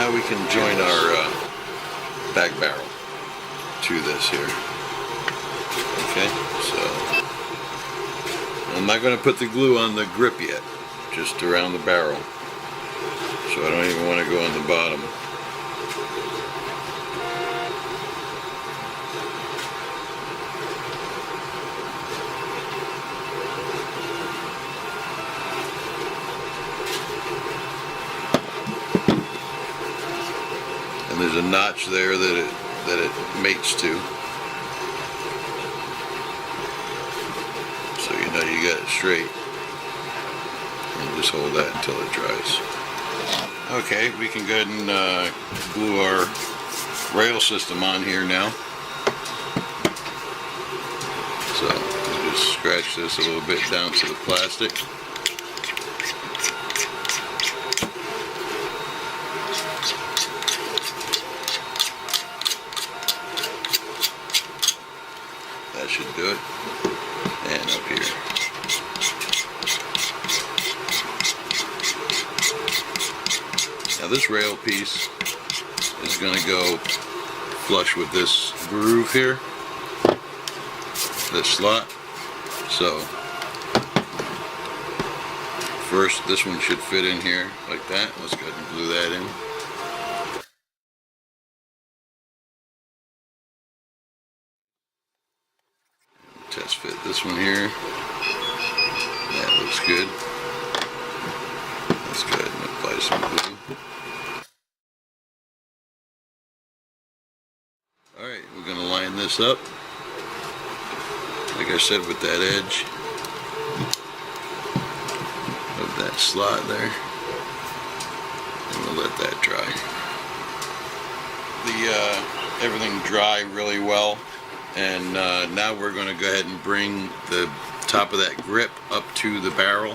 now we can join our back barrel to this here. Okay, so I'm not going to put the glue on the grip yet, just around the barrel. So I don't even want to go on the bottom. And there's a notch there that it mates to. So you know you got it straight. And just hold that until it dries. Okay, we can go ahead and glue our rail system on here now. So we'll just scratch this a little bit down to the plastic. That should do it. And up here. Now this rail piece is going to go flush with this groove here, this slot. So first this one should fit in here like that. Let's go ahead and glue that in. Test fit this one here. That looks good. Let's go ahead and apply some glue. Alright, we're going to line this up, like I said, with that edge of that slot there, and we'll let that dry. Everything dry really well, and now we're going to go ahead and bring the top of that grip up to the barrel.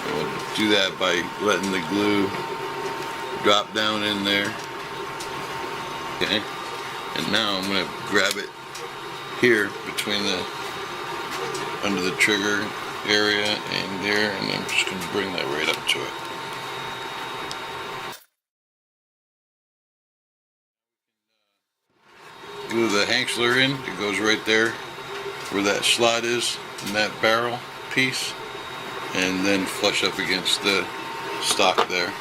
And we'll do that by letting the glue drop down in there. Okay, and now I'm going to grab it here between the, under the trigger area and there, and I'm just going to bring that right up to it. Glue the Hanksler in, it goes right there where that slot is in that barrel piece, and then flush up against the stock there.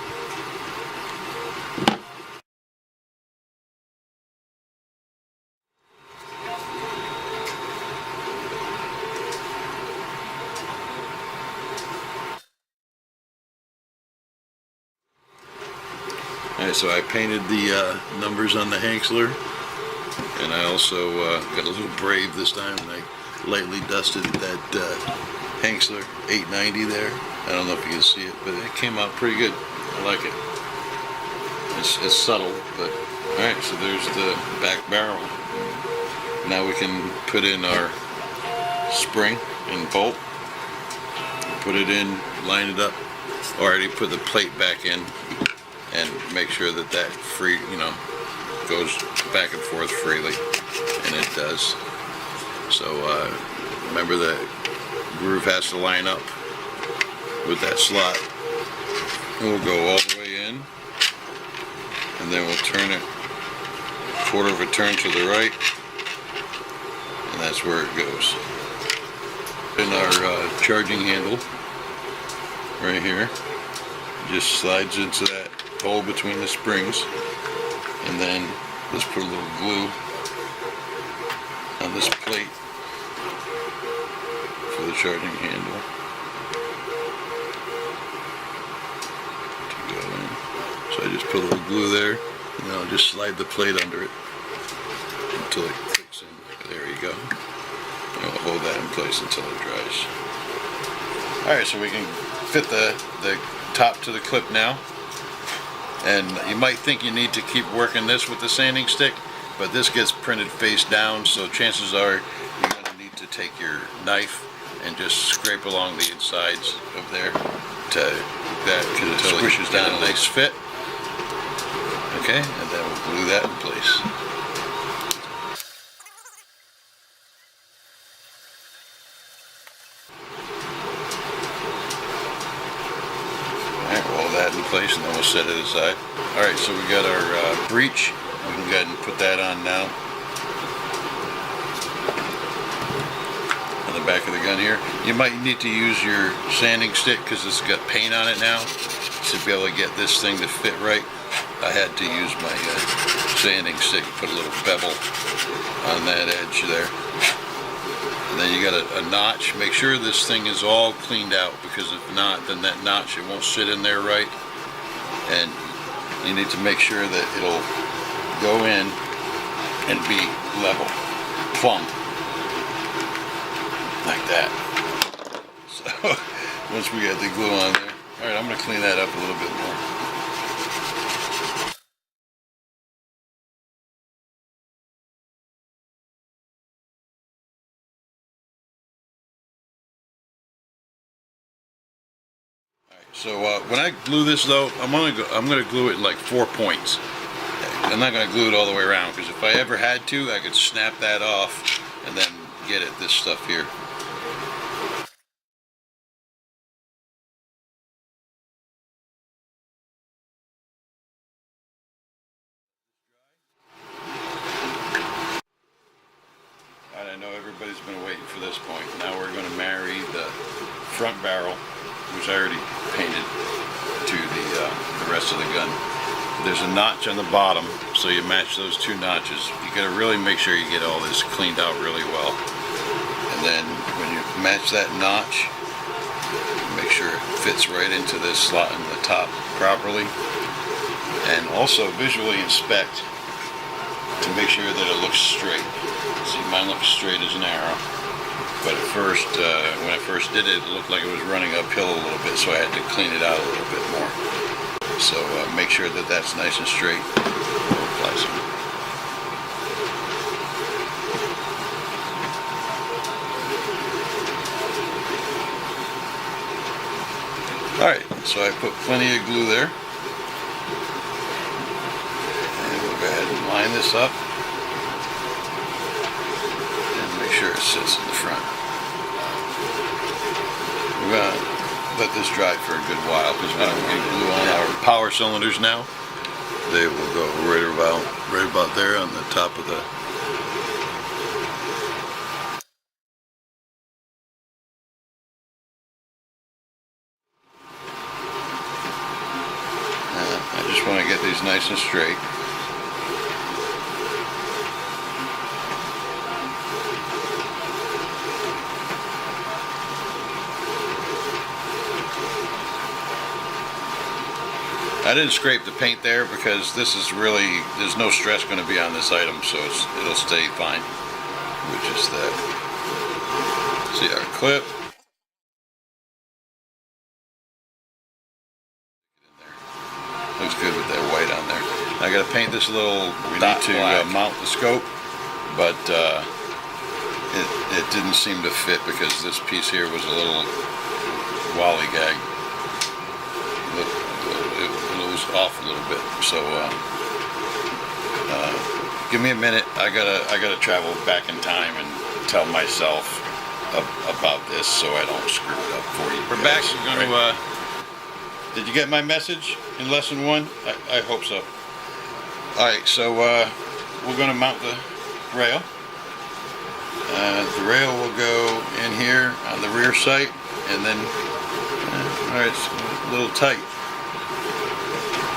Alright, so I painted the numbers on the Hanksler, and I also got a little brave this time, and I lightly dusted that Hanksler 890 there. I don't know if you can see it, but it came out pretty good. I like it. It's subtle, but alright, so there's the back barrel. Now we can put in our spring and bolt, put it in, line it up, already put the plate back in, and make sure that that free, goes back and forth freely, and it does. So remember the groove has to line up with that slot, and we'll go all the way in, and then we'll turn it quarter of a turn to the right, and that's where it goes. In our charging handle right here, just slides into that hole between the springs, and then let's put a little glue on this plate for the charging handle to go in. So I just put a little glue there, and then I'll just slide the plate under it until it clicks in. There you go. And we'll hold that in place until it dries. Alright, so we can fit the top to the clip now. And you might think you need to keep working this with the sanding stick, but this gets printed face down, so chances are you're going to need to take your knife and just scrape along the insides of there to that until it squishes down a nice fit. Okay, and then we'll glue that in place. Alright, roll that in place and then we'll set it aside. Alright, so we got our breech. We can go ahead and put that on now. On the back of the gun here. You might need to use your sanding stick because it's got paint on it now to be able to get this thing to fit right. I had to use my sanding stick, put a little bevel on that edge there. And then you got a notch. Make sure this thing is all cleaned out, because if not, then that notch, it won't sit in there right. And you need to make sure that it'll go in and be level, plumb, like that. So once we got the glue on there, all right, I'm going to clean that up a little bit more. So when I glue this though, I'm gonna glue it like 4 points. I'm not gonna glue it all the way around, because if I ever had to, I could snap that off and then get at this stuff here. I know everybody's been waiting for this point. Now we're gonna marry the front barrel, which I already painted, to the rest of the gun. There's a notch on the bottom, so you match those two notches. You gotta really make sure you get all this cleaned out really well. And then when you match that notch, make sure it fits right into this slot in the top properly. And also visually inspect to make sure that it looks straight. See, mine looks straight as an arrow. But at first, when I first did it, it looked like it was running uphill a little bit, so I had to clean it out a little bit more. So make sure that that's nice and straight. Apply some. Alright, so I put plenty of glue there. And we'll go ahead and line this up. Make sure it sits in the front. We're going to let this dry for a good while, because we don't get glue on our power cylinders now. They will go right about there on the top of the... I just want to get these nice and straight. I didn't scrape the paint there because this is really, there's no stress going to be on this item, so it'll stay fine. Which is that. See our clip. Looks good with that white on there. I got to paint this a little. We need to mount the scope, but it didn't seem to fit because this piece here was a little lollygag. Off a little bit, so give me a minute. I gotta travel back in time and tell myself about this so I don't screw it up for you. We're back. We're gonna. Did you get my message in lesson 1? I hope so. All right, so we're gonna mount the rail. The rail will go in here on the rear sight, and then all right, it's a little tight.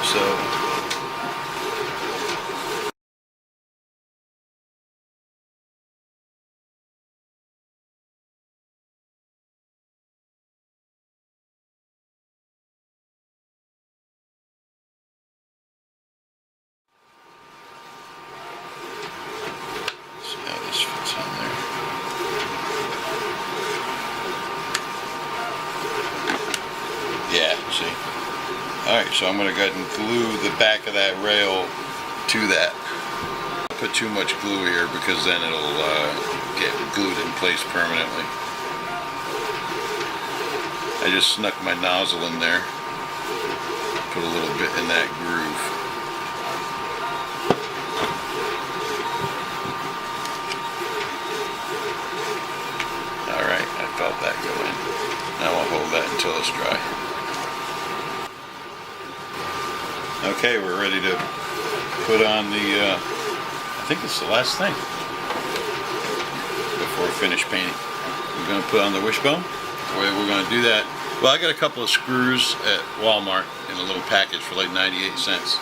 So see how this fits on there. Yeah, see. Alright, so I'm going to go ahead and glue the back of that rail to that. Don't put too much glue here because then it'll get glued in place permanently. I just snuck my nozzle in there. Put a little bit in that groove. Alright, I felt that go in. Now I'll hold that until it's dry. Okay, we're ready to put on the, I think it's the last thing before we finish painting. We're going to put on the wishbone. The way we're going to do that, well, I got a couple of screws at Walmart in a little package for like 98 cents.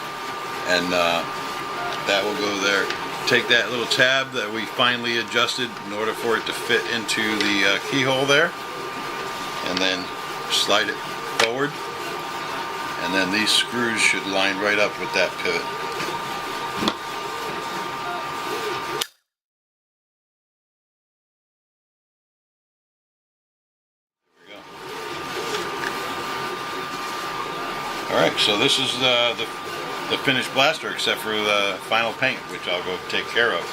And that will go there. Take that little tab that we finally adjusted in order for it to fit into the keyhole there. And then slide it forward. And then these screws should line right up with that pivot. There we go. Alright, so this is the finished blaster except for the final paint, which I'll go take care of.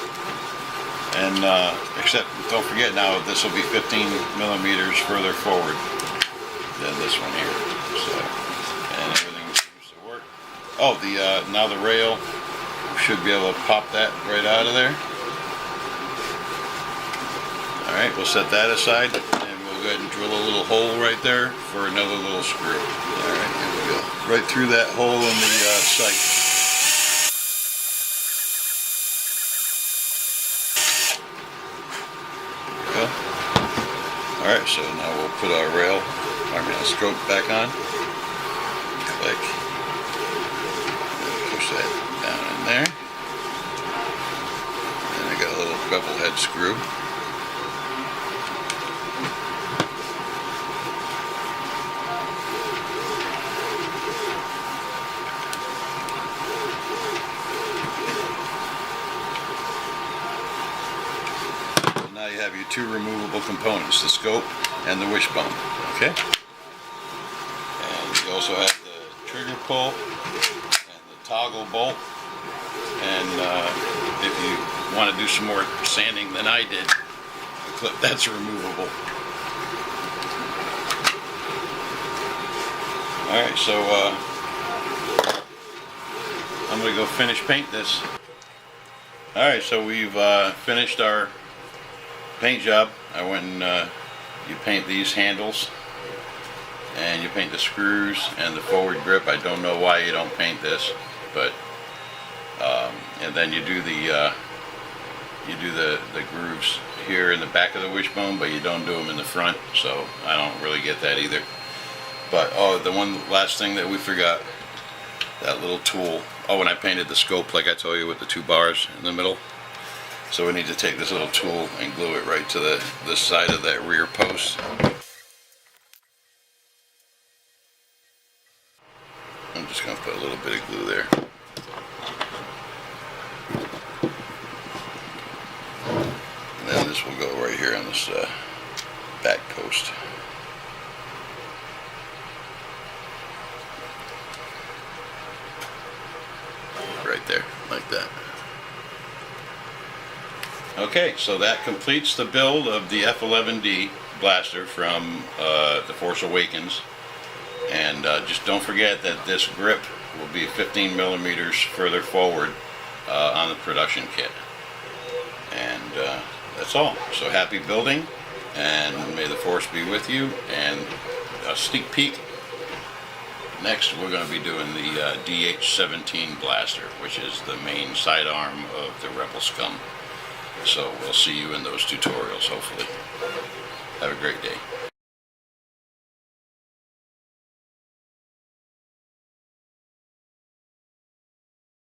And except, don't forget now, this will be 15 millimeters further forward than this one here. So, and everything seems to work. Oh, now the rail, should be able to pop that right out of there. Alright, we'll set that aside and we'll go ahead and drill a little hole right there for another little screw. Alright, here we go. Right through that hole in the sight. Alright, so now we'll put our rail, scope back on. Click. And push that down in there. And I got a little bevel head screw. Now you have your two removable components, the scope and the wishbone, okay? And you also have the trigger pull and the toggle bolt. And if you want to do some more sanding than I did, the clip that's removable. Alright, so I'm going to go finish paint this. Alright, so we've finished our paint job. I went and you paint these handles and you paint the screws and the forward grip. I don't know why you don't paint this, but and then you do the grooves here in the back of the wishbone, but you don't do them in the front, so I don't really get that either. But oh, the one last thing that we forgot, that little tool. Oh, when I painted the scope, like I told you, with the two bars in the middle. So we need to take this little tool and glue it right to the side of that rear post. I'm just going to put a little bit of glue there. And then this will go right here on this back post. Right there, like that. Okay, so that completes the build of the F-11D blaster from The Force Awakens. And just don't forget that this grip will be 15 millimeters further forward on the production kit. And that's all. So happy building, and may the Force be with you. And a sneak peek, next we're going to be doing the DH-17 blaster, which is the main sidearm of the Rebel Scum. So we'll see you in those tutorials, hopefully. Have a great day.